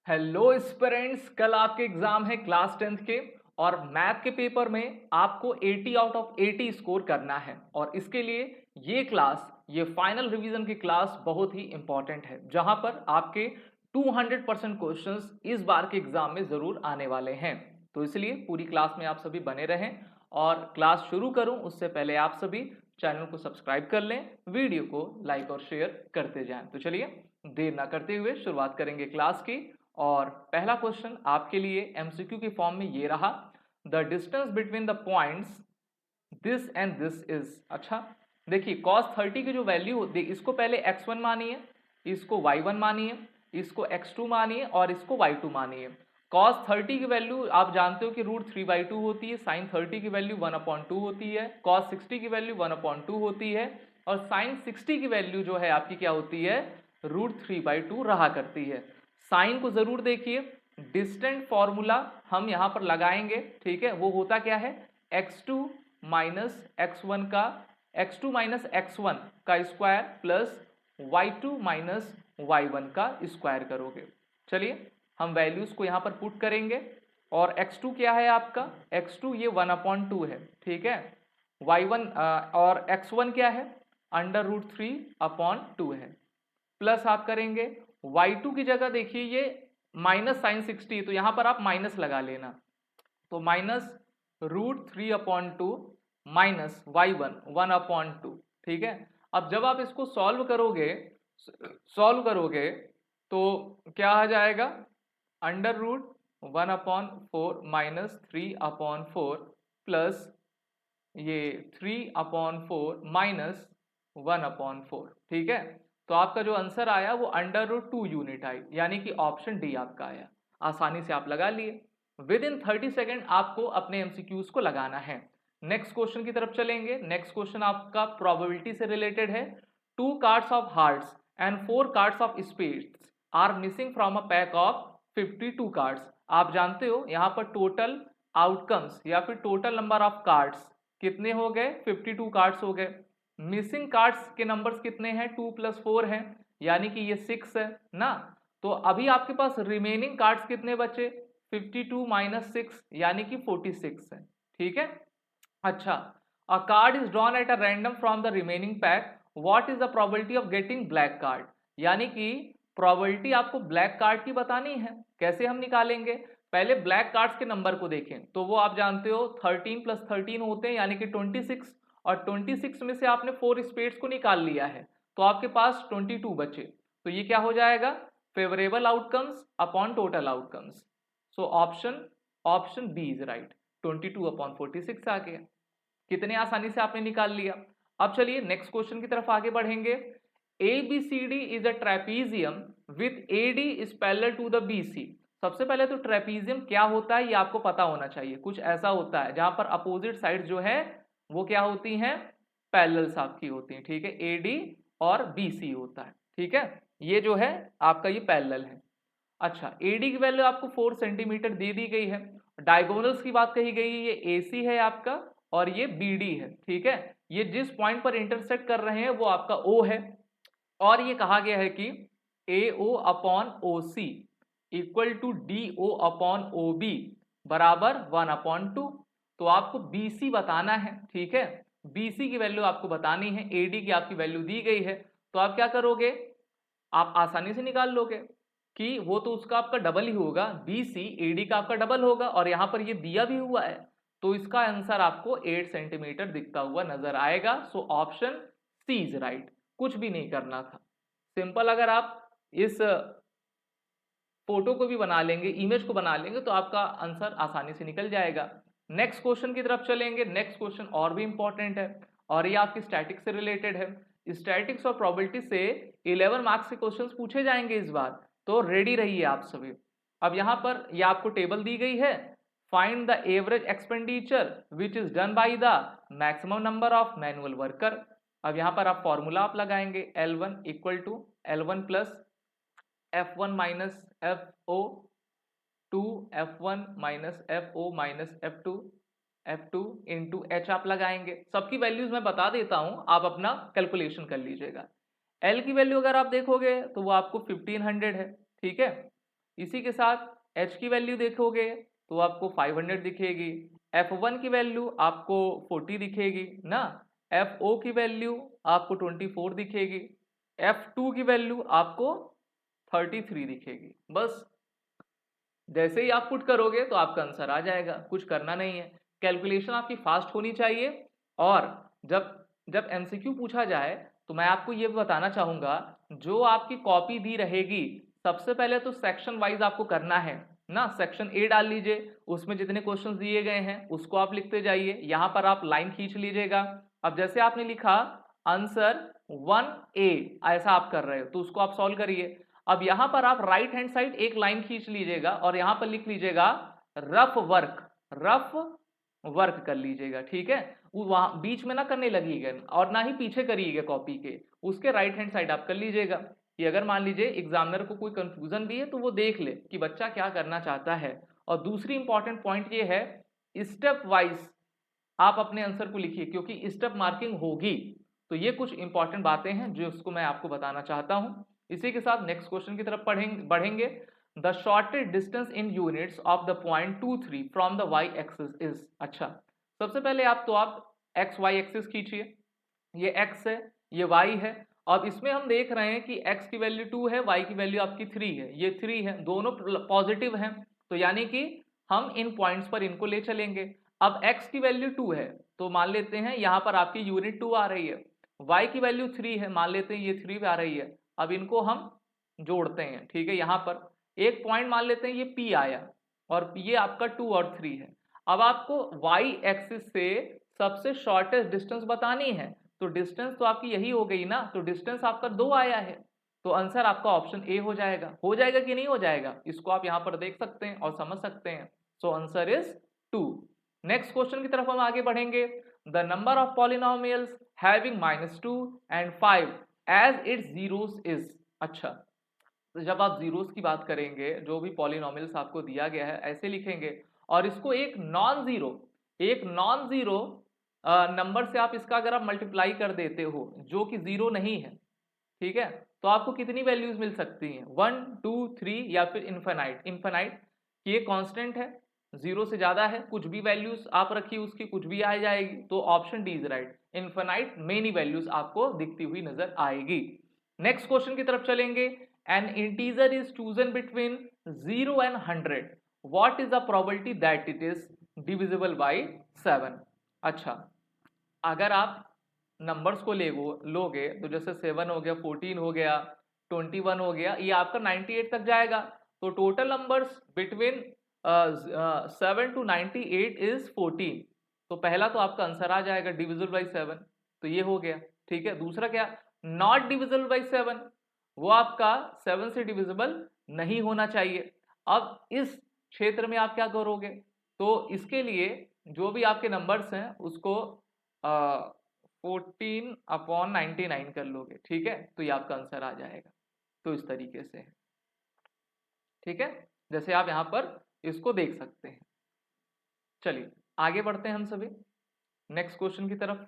Hello aspirants, कल आपके exam है क्लास 10th के और मैथ के पेपर में आपको 80 आउट ऑफ 80 स्कोर करना है। और इसके लिए ये फाइनल रिवीजन की क्लास बहुत ही इंपॉर्टेंट है, जहां पर आपके 200% क्वेश्चंस इस बार के एग्जाम में जरूर आने वाले हैं। तो इसलिए पूरी क्लास में आप सभी बने रहें। और क्लास शुरू करूं उससे पहले आप सभी चैनल को सब्सक्राइब कर लें, वीडियो को लाइक और शेयर करते जाएं। तो चलिए देर ना करते हुए शुरुआत करेंगे क्लास की। और पहला क्वेश्चन आपके लिए एमसीक्यू की फॉर्म में ये रहा, the distance between the points this and this is. अच्छा देखिए, cos 30 की जो वैल्यू होती है, इसको पहले x1 मानिए, इसको y1 मानिए, इसको x2 मानिए और इसको y2 मानिए। cos 30 की वैल्यू आप जानते हो कि √3/2 होती है, sin 30 की वैल्यू 1/2 होती है, cos 60 की वैल्यू 1/2 होती है और sin 60 की वैल्यू जो है आपकी क्या होती है, √3/2 रहा करती है। साइन को जरूर देखिए, डिस्टेंट फॉर्मूला हम यहां पर लगाएंगे, ठीक है। वो होता क्या है, x2 माइनस x1 का x2 माइनस x1 का square plus y2 minus y1 का स्क्वायर करोगे। चलिए हम वैल्यूज को यहां पर पुट करेंगे और x2 क्या है आपका, x2 ये 1/2 है, ठीक है। y1 और x1 क्या है, √3/2 है। प्लस आप करेंगे y2 की जगह, देखिए ये माइनस साइन 60, तो यहां पर आप माइनस लगा लेना, तो माइनस √3/2 माइनस y1 1/2, ठीक है। अब जब आप इसको सॉल्व करोगे तो क्या आ जाएगा, √1/4 माइनस 3/4 प्लस ये 3/4 माइनस 1/4, ठीक है। तो आपका जो आंसर आया वो √2 यूनिट आई, यानी कि ऑप्शन डी आपका आया। आसानी से आप लगा लिए। विद इन 30 सेकेंड आपको अपने एमसीक्यूज को लगाना है। नेक्स्ट क्वेश्चन की तरफ चलेंगे। नेक्स्ट क्वेश्चन आपका प्रोबेबिलिटी से रिलेटेड है। 2 cards of hearts and 4 cards of spades are missing from a pack of 52 cards. आप जानते हो यहां पर टोटल आउटकम्स या फिर टोटल नंबर ऑफ कार्ड्स कितने हो गए, 52 कार्ड्स हो गए। मिसिंग कार्ड्स के नंबर्स कितने हैं, 2 + 4 हैं, यानी कि ये 6 है ना। तो अभी आपके पास रिमेनिंग कार्ड्स कितने बचे, 52 - 6 यानी कि 46 है, ठीक है। अच्छा, अ card is drawn at a random from the remaining pack, what is the probability of getting black card. यानी कि प्रोबेबिलिटी आपको ब्लैक कार्ड की बतानी है। कैसे हम निकालेंगे, पहले ब्लैक कार्ड्स के नंबर को देखें, तो वो आप जानते हो 13 + 13 होते हैं, यानी कि 26, और 26 में से आपने 4 स्पेड्स को निकाल लिया है, तो आपके पास 22 बचे। तो ये क्या हो जाएगा, favourable outcomes upon total outcomes. So option B is right, 22/46 आ गया। कितने आसानी से आपने निकाल लिया। अब चलिए नेक्स्ट क्वेश्चन की तरफ आगे बढ़ेंगे। ABCD is a trapezium with AD is parallel to the BC। सबसे पहले तो ट्रेपीजियम क्या होता है ये आपको पता होना चाहिए। कुछ ऐसा होता है जहां पर अपोजिट साइड जो है वो क्या होती हैं, पैरेलल्स आपकी होती हैं, ठीक है। AD और BC होता है, ठीक है। ये जो है आपका ये पैरेलल है। अच्छा, AD की वैल्यू आपको 4 सेंटीमीटर दे दी गई है। डायगोनल्स की बात कही गई है, ये AC है आपका और ये BD है, ठीक है। ये जिस पॉइंट पर इंटरसेक्ट कर रहे हैं वो आपका O है। और ये कहा गया है कि AO/OC इक्वल टू DO/OB बराबर 1/2। तो आपको BC बताना है, ठीक है। BC की वैल्यू आपको बतानी है, AD की आपकी वैल्यू दी गई है, तो आप क्या करोगे, आप आसानी से निकाल लोगे कि वो तो उसका आपका डबल ही होगा, BC AD का आपका डबल होगा और यहां पर ये दिया भी हुआ है, तो इसका आंसर आपको 8 सेंटीमीटर दिखता हुआ नजर आएगा। So option C is right, कुछ भी नहीं करना था, सिंपल। अगर आप इस फोटो को भी बना लेंगे, इमेज को बना लेंगे, तो आपका आंसर आसानी से निकल जाएगा। नेक्स्ट क्वेश्चन की तरफ चलेंगे। नेक्स्ट क्वेश्चन और भी इंपॉर्टेंट है और ये आपकी स्टैटिक्स से रिलेटेड है। स्टैटिक्स और प्रोबेबिलिटी से 11 मार्क्स के क्वेश्चंस पूछे जाएंगे इस बार, तो रेडी रहिए आप सभी। अब यहां पर ये आपको टेबल दी गई है, find the average expenditure which is done by the maximum number of manual worker. अब यहां पर आप फॉर्मूला आप लगाएंगे, L1 equal to L1 plus F1 minus FO2, F1 minus FO minus F2 into H आप लगाएंगे। सबकी वैल्यूज मैं बता देता हूं, आप अपना कैलकुलेशन कर लीजिएगा। L की वैल्यू अगर आप देखोगे तो वो आपको 1500 है, ठीक है। इसी के साथ h की वैल्यू देखोगे तो आपको 500 दिखेगी, f1 की वैल्यू आपको 40 दिखेगी ना, fo की वैल्यू आपको 24 दिखेगी, f2 की वैल्यू आपको 33 दिखेगी। बस जैसे ही आप पुट करोगे तो आपका आंसर आ जाएगा, कुछ करना नहीं है। कैलकुलेशन आपकी फास्ट होनी चाहिए। और जब जब एमसीक्यू पूछा जाए तो मैं आपको ये बताना चाहूंगा, जो आपकी कॉपी दी रहेगी सबसे पहले तो सेक्शन वाइज आपको करना है ना। सेक्शन ए डाल लीजिए, उसमें जितने क्वेश्चन दिए गए हैं उसको आप लिखते जाइए, यहां पर आप लाइन खींच लीजिएगा। अब जैसे आपने लिखा आंसर 1A, ऐसा आप कर रहे हो तो उसको आप सॉल्व करिए। अब यहां पर आप राइट हैंड साइड एक लाइन खींच लीजिएगा और यहां पर लिख लीजिएगा रफ वर्क, रफ वर्क कर लीजिएगा, ठीक है। वहां बीच में ना करने लगीगा और ना ही पीछे करिएगा कॉपी के, उसके राइट हैंड साइड आप कर लीजिएगा कि अगर मान लीजिए एग्जामिनर को कोई कंफ्यूजन भी है तो वो देख ले कि बच्चा क्या करना चाहता है। और दूसरी इंपॉर्टेंट पॉइंट ये है, स्टेप वाइज आप अपने आंसर को लिखिए क्योंकि स्टेप मार्किंग होगी। तो ये कुछ इंपॉर्टेंट बातें हैं जो उसको मैं आपको बताना चाहता हूं। इसी के साथ नेक्स्ट क्वेश्चन की तरफ बढ़ेंगे। The shortest distance in units of the point 2 3 from the Y axis is. अच्छा, सबसे पहले आप एक्स वाई एक्सिस खींचिए, ये x है ये y है। अब इसमें हम देख रहे हैं कि x की वैल्यू 2 है, y की वैल्यू आपकी 3 है, ये 3 है, दोनों पॉजिटिव हैं, तो यानी कि हम इन पॉइंट्स पर इनको ले चलेंगे। अब x की वैल्यू 2 है तो मान लेते हैं यहां पर आपकी यूनिट 2 आ रही है, y की वैल्यू 3 है, मान लेते हैं ये 3 आ रही है। अब इनको हम जोड़ते हैं, ठीक है। यहां पर एक पॉइंट मान लेते हैं ये P आया और ये आपका 2 और 3 है। अब आपको y एक्सिस से सबसे शॉर्टेस्ट डिस्टेंस बतानी है, तो डिस्टेंस तो आपकी यही हो गई ना, तो डिस्टेंस आपका 2 आया है, तो आंसर आपका ऑप्शन ए हो जाएगा। हो जाएगा कि नहीं हो जाएगा, इसको आप यहां पर देख सकते हैं और समझ सकते हैं। So answer is 2। Next question की तरफ हम आगे बढ़ेंगे। The number of polynomials having -2 and 5 as its zeros is. अच्छा, तो जब आप जीरोस की बात करेंगे, जो भी पॉलिनोमियल्स आपको दिया गया है ऐसे लिखेंगे और इसको एक नॉन जीरो नंबर से आप इसका अगर आप मल्टीप्लाई कर देते हो जो कि जीरो नहीं है, ठीक है, तो आपको कितनी वैल्यूज मिल सकती हैं, 1 2 3 या फिर इनफाइनाइट। इनफाइनाइट की ये कांस्टेंट है, जीरो से ज्यादा है, कुछ भी वैल्यूज आप रखिए उसकी कुछ भी आ जाएगी, तो option D is right. Infinite many values आपको दिखती हुई नजर आएगी। नेक्स्ट क्वेश्चन की तरफ चलेंगे। N integer is chosen between 0 and 100, what is the probability that it is divisible by 7। अच्छा, अगर आप नंबर्स को लोगे तो जैसे 7 हो गया, 14 हो गया, 21 हो गया, ये आपका 98 तक जाएगा। तो total numbers between 7 to 98 is 14। तो पहला तो आपका आंसर आ जाएगा डिविजिबल बाई 7, तो ये हो गया, ठीक है। दूसरा क्या, नॉट डिविजिबल बाई 7, वो आपका 7 से डिविजिबल नहीं होना चाहिए। अब इस क्षेत्र में आप क्या करोगे, तो इसके लिए जो भी आपके नंबर्स हैं उसको 14/99 कर लोगे, ठीक है, तो ये आपका आंसर आ जाएगा। तो इस तरीके से, ठीक है, जैसे आप यहां पर इसको देख सकते हैं। चलिए आगे बढ़ते हैं हम सभी नेक्स्ट क्वेश्चन की तरफ।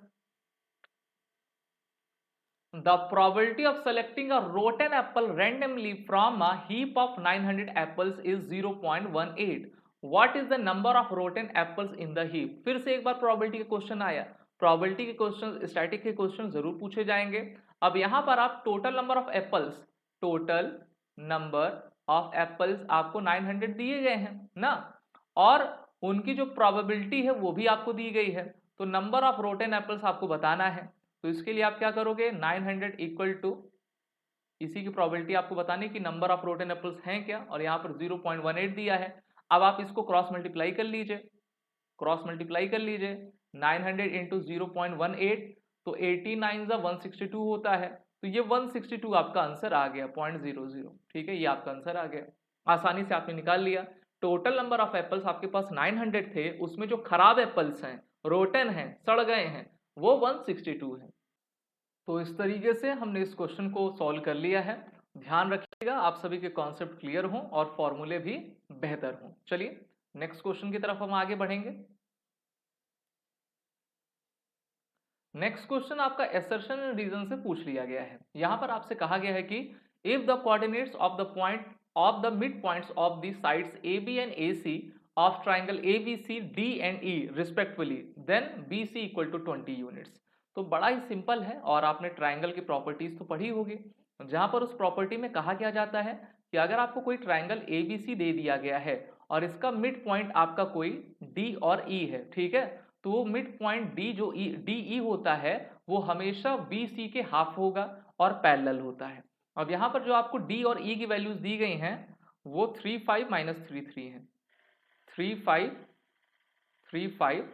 The probability of selecting a rotten apple randomly from a heap of 900 apples is 0.18. What is the number of rotten apples in the heap? फिर से एक बार probability का क्वेश्चन आया। probability के क्वेश्चन, स्टैटिक के question जरूर पूछे जाएंगे। अब यहां पर आप total number of apples, total number of apples आपको 900 दिए गए हैं ना, और उनकी जो प्रोबेबिलिटी है वो भी आपको दी गई है। तो नंबर ऑफ रोटेन एप्पल्स आपको बताना है, तो इसके लिए आप क्या करोगे, 900 इक्वल टू इसी की प्रोबेबिलिटी आपको बताने की नंबर ऑफ रोटेन एप्पल्स हैं क्या, और यहाँ पर 0.18 दिया है। अब आप इसको क्रॉस मल्टीप्लाई कर लीजिए, क्रॉस मल्टीप्लाई कर लीजिए 900 इंटू 0.18, तो 89 162 होता है, तो ये 162 आपका आंसर आ गया 0.00, ठीक है, ये आपका आंसर आ गया, आसानी से आपने निकाल लिया। टोटल नंबर ऑफ एप्पल्स आपके पास 900 थे, उसमें जो खराब एप्पल्स हैं, रोटन हैं, सड़ गए हैं, वो 162 है। तो इस तरीके से हमने इस क्वेश्चन को सॉल्व कर लिया है। ध्यान रखिएगा आप सभी के कॉन्सेप्ट क्लियर हों और फॉर्मूले भी बेहतर हों। चलिए नेक्स्ट क्वेश्चन की तरफ हम आगे बढ़ेंगे। नेक्स्ट क्वेश्चन आपका एसर्शन रीजन से पूछ लिया गया है। यहां पर आपसे कहा गया है कि if the coordinates of the point of the midpoints of the sides AB and AC of triangle ABC, D and E respectively, then BC equal to 20 units। तो बड़ा ही सिंपल है और आपने ट्राइंगल की प्रॉपर्टीज तो पढ़ी होगी, जहां पर उस प्रॉपर्टी में कहा क्या जाता है कि अगर आपको कोई ट्राइंगल ABC दे दिया गया है और इसका मिड पॉइंट आपका कोई D और E है, ठीक है, तो वो मिड पॉइंट D जो DE होता है वो हमेशा BC के हाफ होगा और पैरेलल होता है। अब यहाँ पर जो आपको D और E की वैल्यूज दी गई हैं वो 3 5 माइनस 3 3 है, 3 5 3 5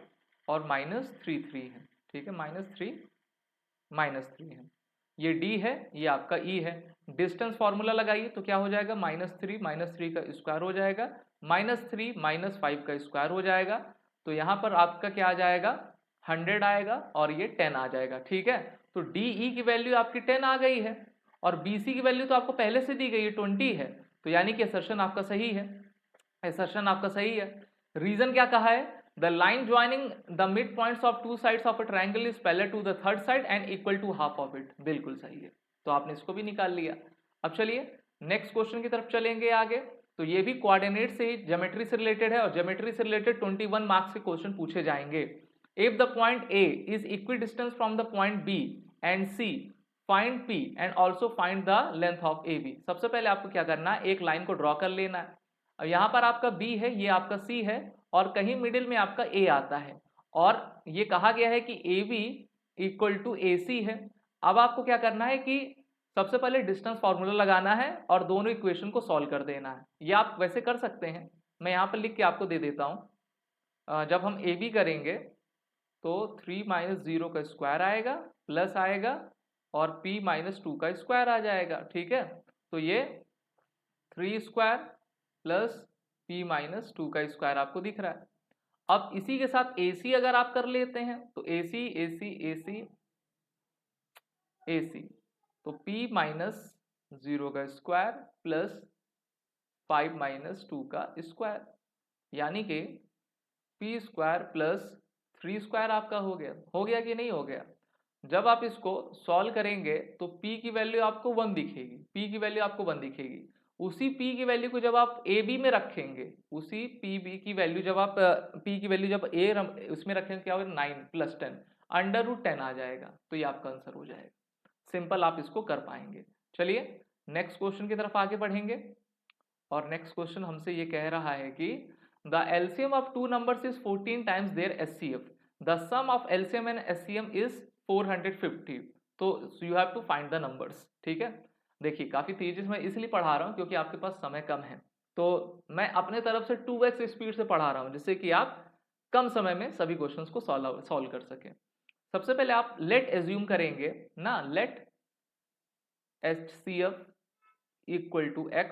और माइनस 3 3 है, ठीक है, माइनस 3 है, ये D है, ये आपका E है। डिस्टेंस फॉर्मूला लगाइए तो क्या हो जाएगा, -3 का स्क्वायर हो जाएगा, -3 -5 का स्क्वायर हो जाएगा, तो यहाँ पर आपका क्या आ जाएगा 100 आएगा और ये 10 आ जाएगा, ठीक है। तो DE की वैल्यू आपकी 10 आ गई है और BC की वैल्यू तो आपको पहले से दी गई है 20 है, तो यानी कि असर्शन आपका सही है, असर्शन आपका सही है। रीजन क्या कहा है, the line joining the mid points of two sides of a triangle is parallel to the third side and equal to half of it, बिल्कुल सही है, तो आपने इसको भी निकाल लिया। अब चलिए नेक्स्ट क्वेश्चन की तरफ चलेंगे आगे, तो ये भी कोऑर्डिनेट से ही ज्योमेट्री से रिलेटेड है और ज्योमेट्री से रिलेटेड 21 मार्क्स के क्वेश्चन पूछे जाएंगे। If the point A is equidistance from the point B and C, find P and also find the length of AB। सबसे पहले आपको क्या करना है, एक लाइन को ड्रॉ कर लेना है। अब यहाँ पर आपका B है, ये आपका C है और कहीं मिडिल में आपका A आता है और ये कहा गया है कि AB इक्वल टू AC है। अब आपको क्या करना है कि सबसे पहले डिस्टेंस फॉर्मूला लगाना है और दोनों इक्वेशन को सॉल्व कर देना है। ये आप वैसे कर सकते हैं, मैं यहाँ पर लिख के आपको दे देता हूँ। जब हम AB करेंगे तो 3 - 0 का स्क्वायर आएगा प्लस आएगा और P - 2 का स्क्वायर आ जाएगा, ठीक है। तो ये 3 स्क्वायर प्लस P - 2 का स्क्वायर आपको दिख रहा है। अब इसी के साथ AC अगर आप कर लेते हैं तो AC AC AC AC, तो P - 0 का स्क्वायर प्लस 5 - 2 का स्क्वायर, यानी कि P स्क्वायर प्लस 3 स्क्वायर आपका हो गया कि नहीं हो गया। जब आप इसको सॉल्व करेंगे तो P की वैल्यू आपको 1 दिखेगी, P की वैल्यू आपको 1 दिखेगी। उसी P की वैल्यू को जब आप AB में रखेंगे, उसी PB की वैल्यू जब आप P की वैल्यू जब उसमें रखेंगे क्या होगा 9 + 10 √10 आ जाएगा, तो ये आपका आंसर हो जाएगा। सिंपल आप इसको कर पाएंगे। चलिए नेक्स्ट क्वेश्चन की तरफ आगे बढ़ेंगे और नेक्स्ट क्वेश्चन हमसे ये कह रहा है कि the LCM of two numbers is 14 times their HCF, the sum of LCM and HCM is 450, तो you have to find the numbers, ठीक है। देखिए काफी तेजी से मैं इसलिए पढ़ा रहा हूँ क्योंकि आपके पास समय कम है, तो मैं अपने तरफ से 2x स्पीड से पढ़ा रहा हूँ जिससे कि आप कम समय में सभी क्वेश्चंस को सॉल्व कर सकें। सबसे पहले आप लेट एज्यूम करेंगे ना, let HCF equal to x,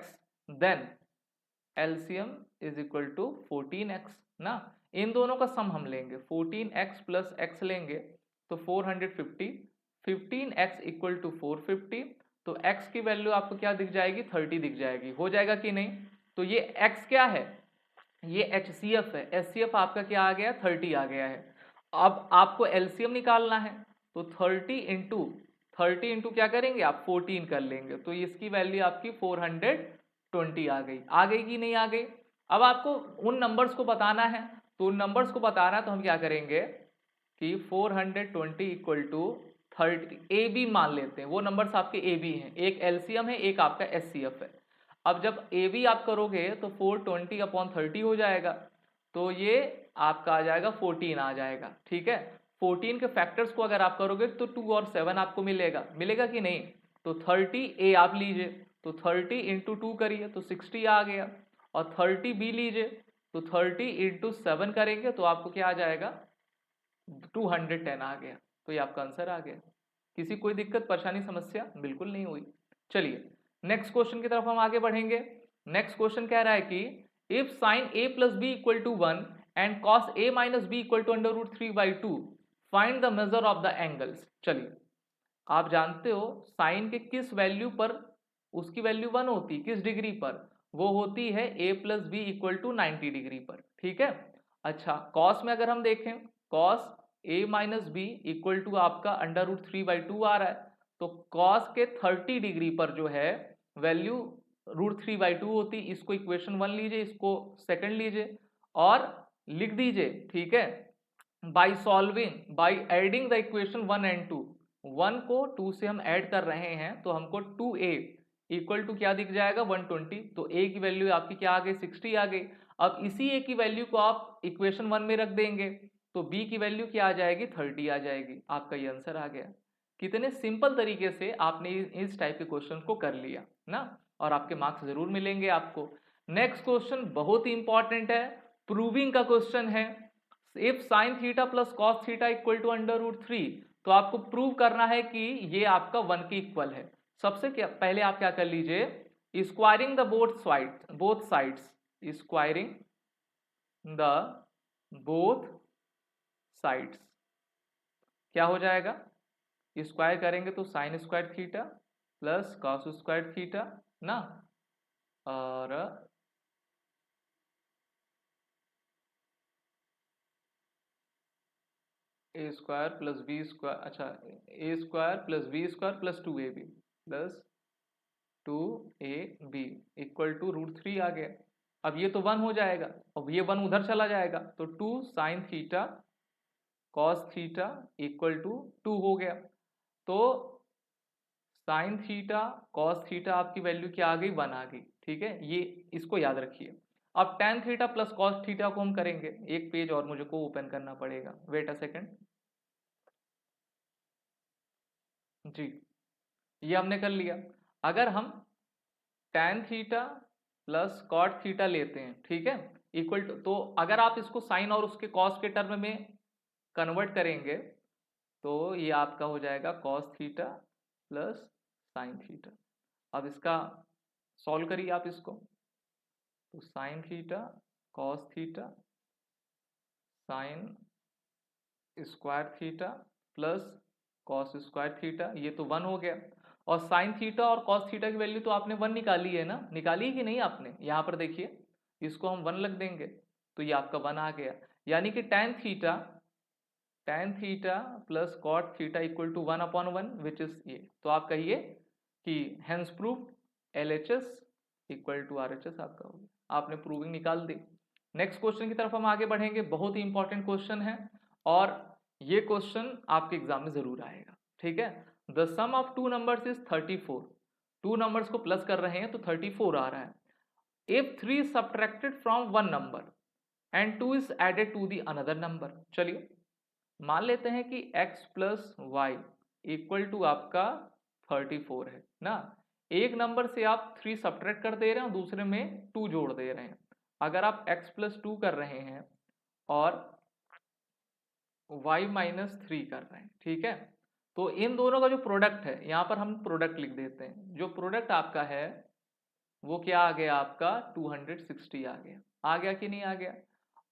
then LCM is equal to 14x ना, इन दोनों का सम हम लेंगे, 14x प्लस x लेंगे तो 450, 15x इक्वल टू 450, तो x की वैल्यू आपको क्या दिख जाएगी 30 दिख जाएगी, हो जाएगा कि नहीं। तो ये x क्या है, ये HCF है, HCF आपका क्या आ गया 30 आ गया है। अब आपको LCM निकालना है तो 30 इंटू क्या करेंगे आप 14 कर लेंगे, तो इसकी वैल्यू आपकी 420 आ गई कि नहीं आ गई। अब आपको उन नंबर्स को बताना है, तो उन नंबर्स को बताना है तो हम क्या करेंगे कि 420 इक्वल टू 30 AB मान लेते हैं, वो नंबर्स आपके AB हैं, एक LCM है एक आपका HCF है। अब जब AB आप करोगे तो 420/30 हो जाएगा, तो ये आपका आ जाएगा 14 आ जाएगा, ठीक है। 14 के फैक्टर्स को अगर आप करोगे तो 2 और 7 आपको मिलेगा कि नहीं। तो 30A आप लीजिए तो 30 इंटू 2 करिए तो 60 आ गया, और 30B लीजिए तो 30 इंटू 7 करेंगे तो आपको क्या आ जाएगा 210 आ गया, तो ये आपका आंसर आ गया। किसी कोई दिक्कत परेशानी समस्या बिल्कुल नहीं हुई। चलिए नेक्स्ट क्वेश्चन की तरफ हम आगे बढ़ेंगे। नेक्स्ट क्वेश्चन कह रहा है कि if sine A plus B equal to 1 and cos A minus B equal to √3/2 find the measure of the angles. चलिए आप जानते हो साइन के किस वैल्यू पर उसकी वैल्यू 1 होती है, किस डिग्री पर, वो होती है A plus B equal to 90 degree पर, ठीक है। अच्छा कॉस में अगर हम देखें, cos A minus B equal to आपका √3/2 आ रहा है, तो कॉस के 30 डिग्री पर जो है वैल्यू √3/2 होती, इसको इक्वेशन 1 लीजिए, इसको सेकंड लीजिए और लिख दीजिए, ठीक है। By solving, by adding the equation 1 and 2, 1 को 2 से हम ऐड कर रहे हैं तो हमको 2a इक्वल टू क्या दिख जाएगा 120, तो a की वैल्यू आपकी क्या आ गई 60 आ गई। अब इसी a की वैल्यू को आप इक्वेशन 1 में रख देंगे तो b की वैल्यू क्या आ जाएगी 30 आ जाएगी, आपका ये आंसर आ गया। कितने सिंपल तरीके से आपने इस टाइप के क्वेश्चन को कर लिया ना, और आपके मार्क्स जरूर मिलेंगे आपको। नेक्स्ट क्वेश्चन बहुत ही इंपॉर्टेंट है, प्रूविंग का क्वेश्चन है। If sine theta plus cos theta equal to √3, तो आपको प्रूव करना है कि ये आपका 1 के इक्वल है। सबसे पहले आप क्या कर लीजिए, squaring the both sides, squaring the both sides क्या हो जाएगा, स्क्वायर करेंगे तो sine square theta plus cos square theta ना, और A square plus B square, अच्छा A square plus B square plus 2ab plus 2ab equal to √3 आ गया। अब ये तो 1 हो जाएगा, अब ये 1 उधर चला जाएगा तो 2 sine theta cos theta equal to 2 हो गया। तो साइन थीटा कॉस थीटा आपकी वैल्यू क्या आ गई 1 आ गई, ठीक है, ये इसको याद रखिए। अब tan theta plus cos theta को हम करेंगे, एक पेज और मुझे को ओपन करना पड़ेगा, वेट अ सेकेंड जी, ये हमने कर लिया। अगर हम tan theta plus cot theta लेते हैं, ठीक है, इक्वल टू, तो अगर आप इसको साइन और उसके कॉस के टर्म में कन्वर्ट करेंगे तो ये आपका हो जाएगा cos theta plus sine theta. अब इसका सॉल्व करिए आप इसको, तो sine theta cos theta sine square theta plus cos square theta, ये तो 1 हो गया। और साइन थीटा और कॉस थीटा की वैल्यू तो आपने 1 निकाली है ना, निकाली है कि नहीं आपने, यहाँ पर देखिए इसको हम 1 लग देंगे तो ये आपका 1 आ गया। यानी कि tan theta plus cot theta equal to 1/1 which is ये, तो आप कहिए कि hence prove LHS equal to RHS आपका हो गया, आपने प्रूविंग निकाल दी। नेक्स्ट क्वेश्चन की तरफ हम आगे बढ़ेंगे, बहुत ही इंपॉर्टेंट क्वेश्चन है और ये क्वेश्चन आपके एग्जाम में जरूर आएगा, ठीक है। The sum of two numbers is 34, two numbers को प्लस कर रहे हैं तो 34 आ रहा है। If 3 subtracted from one number and 2 is added to the another number, चलिए मान लेते हैं कि x plus Y equal to आपका 34 है ना, एक नंबर से आप 3 सब्ट्रैक्ट कर दे रहे हैं और दूसरे में 2 जोड़ दे रहे हैं। अगर आप x प्लस 2 कर रहे हैं और y माइनस 3 कर रहे हैं, ठीक है, तो इन दोनों का जो प्रोडक्ट है, यहां पर हम प्रोडक्ट लिख देते हैं, जो प्रोडक्ट आपका है वो क्या आ गया आपका 260 आ गया कि नहीं आ गया।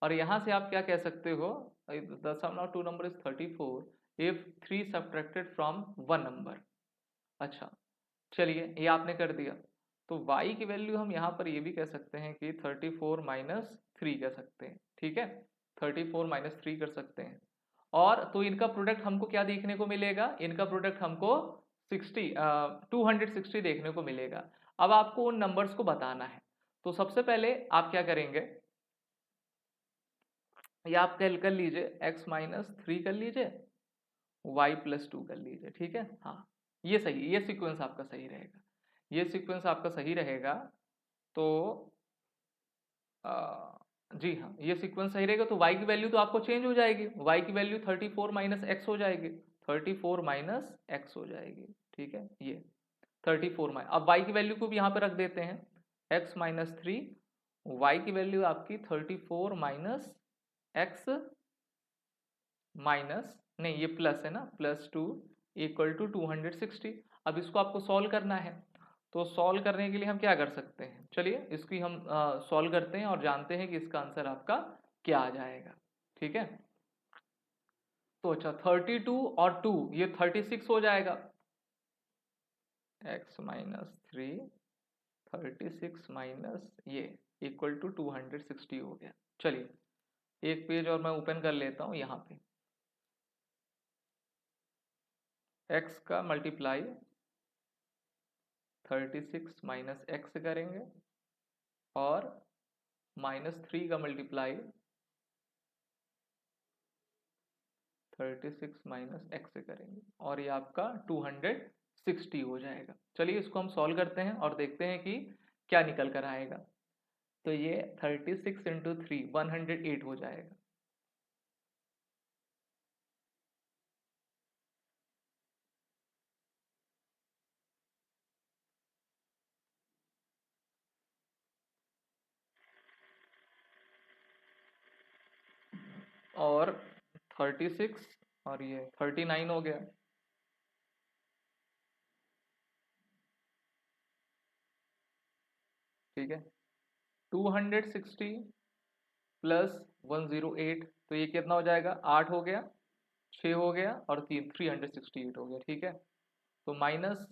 और यहां से आप क्या कह सकते हो, the sum of two number is 34 if 3 subtracted from one number. अच्छा चलिए ये आपने कर दिया, तो y की वैल्यू हम यहाँ पर ये भी कह सकते हैं कि 34 माइनस 3 कह सकते हैं, ठीक है, 34 माइनस 3 कर सकते हैं। और तो इनका प्रोडक्ट हमको क्या देखने को मिलेगा, इनका प्रोडक्ट हमको 260 देखने को मिलेगा। अब आपको उन नंबर्स को बताना है, तो सबसे पहले आप क्या करेंगे, या आप कैल कर लीजिए x माइनस 3 कर लीजिए, y प्लस 2 कर लीजिए, ठीक है, हाँ ये सही, ये सीक्वेंस आपका सही रहेगा, ये सीक्वेंस आपका सही रहेगा। तो जी हाँ ये सीक्वेंस सही रहेगा, तो y की वैल्यू तो आपको चेंज हो जाएगी, y की वैल्यू 34 माइनस एक्स हो जाएगी, 34 माइनस एक्स हो जाएगी, ठीक है, ये 34 माइनस, अब y की वैल्यू को भी यहाँ पे रख देते हैं x माइनस 3, y की वैल्यू आपकी 34 माइनस एक्स माइनस, नहीं ये प्लस है ना, प्लस 2 इक्वल टू 260। अब इसको आपको सॉल्व करना है, तो सॉल्व करने के लिए हम क्या कर सकते हैं, चलिए इसकी हम सॉल्व करते हैं और जानते हैं कि इसका आंसर आपका क्या आ जाएगा, ठीक है। तो अच्छा 32 और 2 ये 36 हो जाएगा, x माइनस 3 36 माइनस ये इक्वल टू 260 हो गया। चलिए एक पेज और मैं ओपन कर लेता हूं, यहाँ पे x का मल्टीप्लाई 36 माइनस एक्स करेंगे और -3 का मल्टीप्लाई 36 माइनस एक्स करेंगे और ये आपका 260 हो जाएगा। चलिए इसको हम सॉल्व करते हैं और देखते हैं कि क्या निकल कर आएगा। तो ये 36 इंटू 3 108 हो जाएगा। और 36 और ये 39 हो गया। ठीक है, 260 प्लस 108 तो ये कितना हो जाएगा, 8 हो गया, 6 हो गया और 3 368 हो गया। ठीक है, तो minus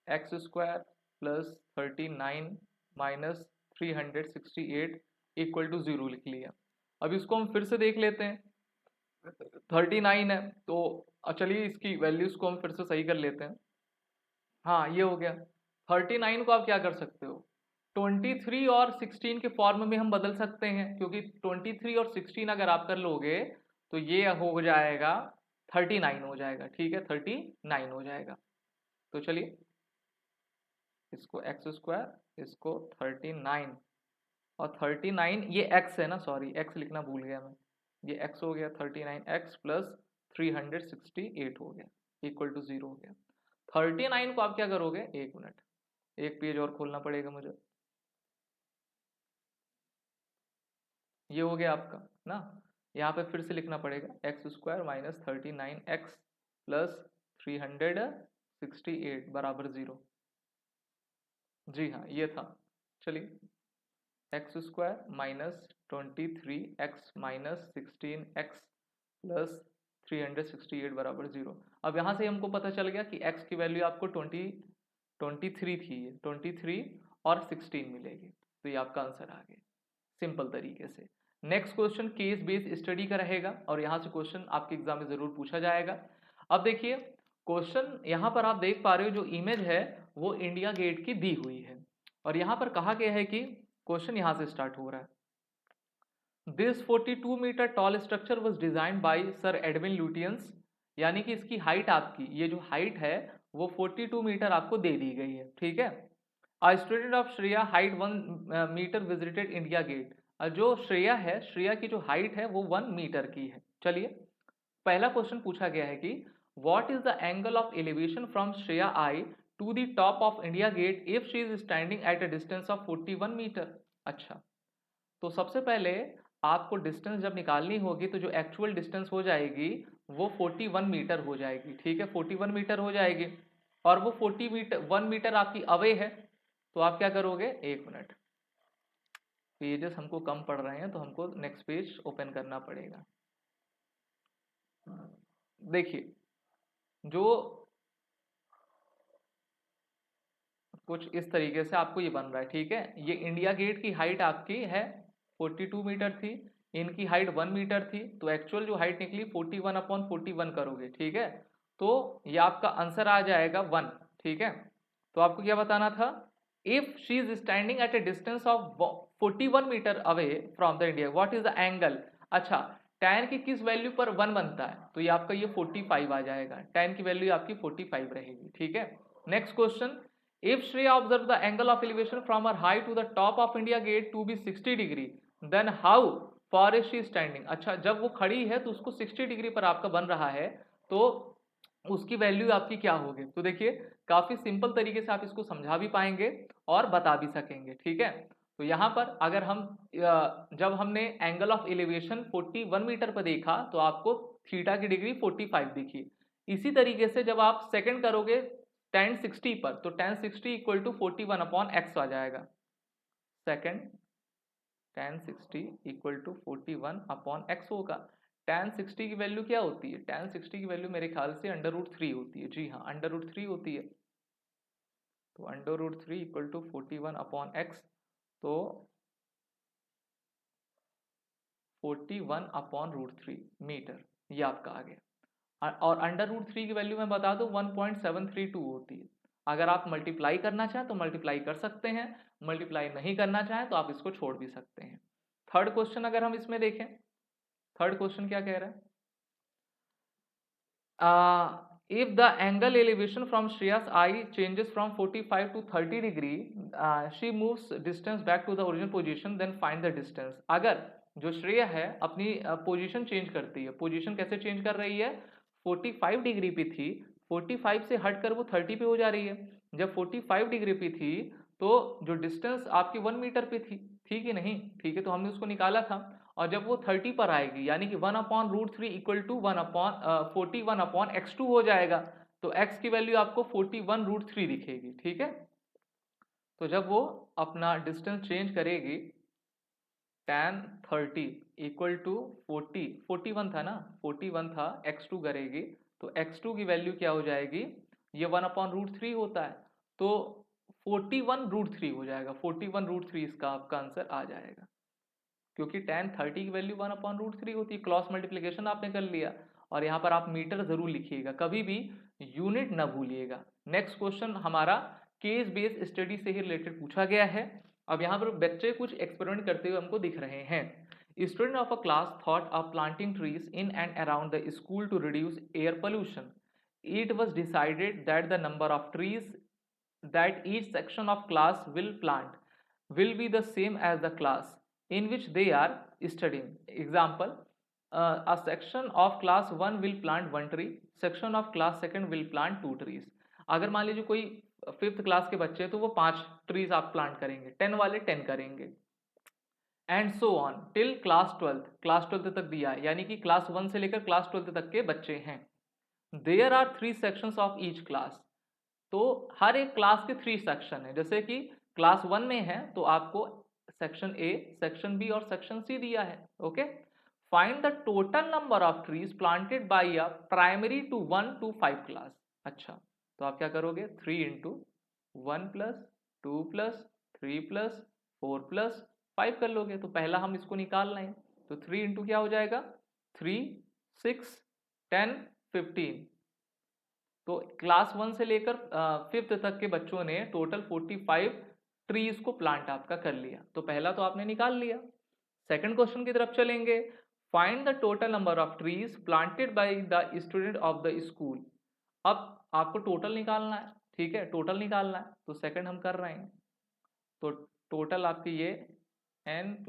X square plus 39 minus 368 equal to 0 लिख लिया। अब इसको हम फिर से देख लेते हैं, 39 है तो चलिए इसकी वैल्यूज को हम फिर से सही कर लेते हैं। हाँ ये हो गया। 39 को आप क्या कर सकते हो, 23 और 16 के फॉर्म में हम बदल सकते हैं, क्योंकि 23 और 16 अगर आप कर लोगे तो ये हो जाएगा 39 हो जाएगा। ठीक है, 39 हो जाएगा। तो चलिए इसको एक्स स्क्वायर, इसको 39 और 39 ये एक्स है ना, सॉरी एक्स लिखना भूल गया मैं, ये एक्स हो गया, 39 एक्स प्लस 368 हो गया इक्वल टू 0 हो गया। 39 को आप क्या करोगे, एक मिनट, एक पेज और खोलना पड़ेगा मुझे। ये हो गया आपका ना, यहाँ पे फिर से लिखना पड़ेगा x square minus 39 x plus 368 बराबर 0। जी हाँ ये था। चलिए x square minus 23 x minus 16 x plus 368 बराबर 0। अब यहाँ से हमको पता चल गया कि x की वैल्यू आपको 23 थी, 23 और 16 मिलेगी, तो ये आपका आंसर आ गया सिंपल तरीके से। Next question case based study का रहेगा और यहाँ से क्वेश्चन आपके एग्जाम में जरूर पूछा जाएगा। अब देखिए क्वेश्चन यहाँ पर आप देख पा रहे हो, जो इमेज है वो इंडिया गेट की दी हुई है और यहाँ पर कहा गया है कि क्वेश्चन यहाँ से स्टार्ट हो रहा है, this 42 metre tall structure was designed by sir Edwin Lutyens, यानी कि इसकी हाइट आपकी, ये जो हाइट है वो 42 मीटर आपको दे दी गई है। ठीक है, a student of Shreya height 1 metre visited India Gate, जो श्रेया है, श्रेया की जो हाइट है वो 1 मीटर की है। चलिए पहला क्वेश्चन पूछा गया है कि what is the angle of elevation from Shreya eye to the top of India Gate if she is standing at a distance of 41 metre. अच्छा, तो सबसे पहले आपको डिस्टेंस जब निकालनी होगी तो जो एक्चुअल डिस्टेंस हो जाएगी वो 41 मीटर हो जाएगी। ठीक है, 41 मीटर हो जाएगी और वो 1 मीटर आपकी अवे है, तो आप क्या करोगे, एक मिनट, पेजेस हमको कम पड़ रहे हैं तो हमको नेक्स्ट पेज ओपन करना पड़ेगा। देखिए जो कुछ इस तरीके से आपको ये बन रहा है। ठीक है, ये इंडिया गेट की हाइट आपकी है 42 मीटर थी, इनकी हाइट 1 मीटर थी, तो एक्चुअल जो हाइट निकली 41/41 करोगे। ठीक है, तो ये आपका आंसर आ जाएगा 1। ठीक है, तो आपको क्या बताना था, if she is standing at a distance of 41 metre away from the India what is the angle. अच्छा, tan की किस वैल्यू पर 1 बनता है, तो ये आपका ये 45 आ जाएगा, tan की वैल्यू आपकी 45 रहेगी। ठीक है, next question, if Shreya observed the angle of elevation from her height to the top of India gate to be 60 degree, then how far is she standing। अच्छा, जब वो खड़ी है तो उसको 60 डिग्री पर आपका बन रहा है, तो उसकी वैल्यू आपकी क्या होगी। तो देखिए काफी सिंपल तरीके से आप इसको समझा भी पाएंगे और बता भी सकेंगे। ठीक है, तो यहाँ पर अगर हम जब हमने एंगल ऑफ एलिवेशन 41 मीटर पर देखा तो आपको थीटा की डिग्री 45 दिखी। इसी तरीके से जब आप सेकंड करोगे tan 60 पर, तो tan 60 इक्वल टू 41/x आ जाएगा। Second tan 60 equal to 41/x होगा। tan 60 की वैल्यू क्या होती है, tan 60 की वैल्यू मेरे ख्याल से √3 होती है। जी हाँ, √3 होती है, तो √3 इक्वल टू 41/x, तो 41/√3 मीटर ये आपका आ गया। और √3 की वैल्यू मैं बता दूं 1.732 होती है, अगर आप मल्टीप्लाई करना चाहें तो मल्टीप्लाई कर सकते हैं, मल्टीप्लाई नहीं करना चाहें तो आप इसको छोड़ भी सकते हैं। थर्ड क्वेश्चन अगर हम इसमें देखें, थर्ड क्वेश्चन क्या कह रहा है, if the angle elevation from Shreya's eye changes from 45 to 30 degree, she moves distance back to the original position, then find the distance। अगर जो श्रेया है अपनी पोजीशन चेंज करती है, पोजीशन कैसे चेंज कर रही है, 45 डिग्री पे थी, 45 से हटकर वो 30 पे हो जा रही है। जब 45 डिग्री पे थी तो जो डिस्टेंस आपकी 1 मीटर पे थी कि नहीं, ठीक है, तो हमने उसको निकाला था। और जब वो 30 पर आएगी यानी कि 1/√3 इक्वल टू 41/x2 हो जाएगा, तो x की वैल्यू आपको 41√3 दिखेगी, ठीक है। तो जब वो अपना डिस्टेंस चेंज करेगी, tan 30 इक्वल टू 41 था ना, 41 था, x2 करेगी, तो x2 की वैल्यू क्या हो जाएगी, ये 1/√3 होता है, तो 41√3 हो जाएगा, 41√3 इसका आपका आंसर आ जाएगा, क्योंकि tan 30 की वैल्यू 1/√3 होती है। क्रॉस मल्टीप्लिकेशन आपने कर लिया, और यहाँ पर आप मीटर जरूर लिखिएगा, कभी भी यूनिट ना भूलिएगा। नेक्स्ट क्वेश्चन हमारा केस बेस्ड स्टडी से ही रिलेटेड पूछा गया है। अब यहाँ पर बच्चे कुछ एक्सपेरिमेंट करते हुए हमको दिख रहे हैं। Student of a class thought of planting trees in and around the school to reduce air pollution. It was decided that the number of trees that each section of class will plant will be the same as the class in which they are studying. Example, a section of class 1 will plant 1 tree, section of class 2 will plant 2 trees. अगर मान लीजिए कोई 5th class के बच्चे हैं तो वो 5 trees आप प्लांट करेंगे, 10 वाले 10 करेंगे, and so on till class 12th, class 12th तक दिया है, यानी कि क्लास 1 से लेकर क्लास 12th तक के बच्चे हैं। There are 3 sections of each class, तो हर एक क्लास के 3 सेक्शन है। जैसे कि क्लास 1 में है तो आपको सेक्शन ए, सेक्शन बी और सेक्शन सी दिया है, okay. Find the total number of trees planted by a primary to 1 to 5 class. अच्छा, तो आप क्या करोगे, 3 into 1 + 2 + 3 + 4 + 5 कर लोगे। तो पहला हम इसको निकाल रहे हैं, तो 3 इंटू क्या हो जाएगा, 3, 6, 10, 15। तो क्लास 1 से लेकर 5th तक के बच्चों ने टोटल 45 ट्रीज को प्लांट आपका कर लिया। तो पहला तो आपने निकाल लिया। सेकंड क्वेश्चन की तरफ चलेंगे। Find the total number of trees planted by the student of the school. अब आपको टोटल निकालना है, ठीक है, टोटल निकालना है, तो सेकंड हम कर रहे हैं। तो टोटल आपकी ये n +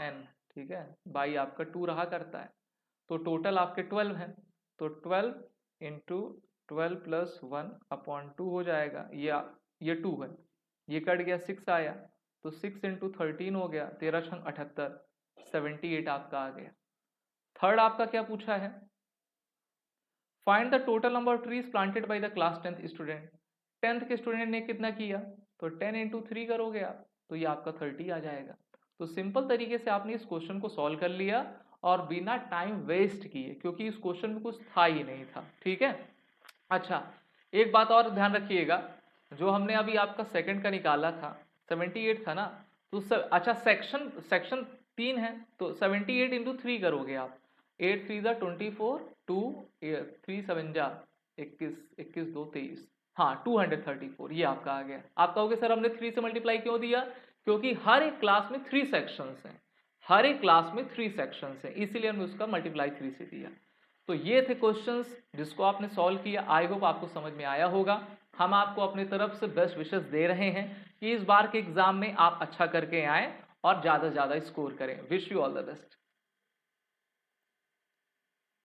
n, ठीक है, बाई आपका 2 रहा करता है, तो टोटल आपके 12 हैं, तो 12 इंटू 12 + 1/2 हो जाएगा। ये 2 है, ये कट गया, 6 आया, तो 6 इंटू 13 हो गया, 13 × 78, 78 आपका आ गया। थर्ड आपका क्या पूछा है, find the total number of trees planted by the class 10th student. 10th के स्टूडेंट ने कितना किया, तो 10 इंटू 3 करोगे आप, तो ये आपका 30 आ जाएगा। तो सिंपल तरीके से आपने इस क्वेश्चन को सॉल्व कर लिया और बिना टाइम वेस्ट किए, क्योंकि इस क्वेश्चन में कुछ था ही नहीं था, ठीक है। अच्छा, एक बात और ध्यान रखिएगा, जो हमने अभी आपका सेकंड का निकाला था 78 था ना, तो अच्छा सेक्शन 3 है, तो 78 इंटू 3 करोगे आप, 8 3 = 24, 2 3 7 21, 21 2 23, हाँ 234, ये आपका आ गया। आप कहोगे सर हमने 3 से मल्टीप्लाई क्यों दिया, क्योंकि हर एक क्लास में 3 सेक्शंस हैं, हर एक क्लास में 3 सेक्शंस हैं, इसीलिए हमने उसका मल्टीप्लाई 3 से दिया। तो ये थे क्वेश्चंस जिसको आपने सॉल्व किया। आई होप आपको समझ में आया होगा। हम आपको अपनी तरफ से बेस्ट विशेस दे रहे हैं कि इस बार के एग्जाम में आप अच्छा करके आएँ और ज़्यादा से ज़्यादा स्कोर करें। Wish you all the best.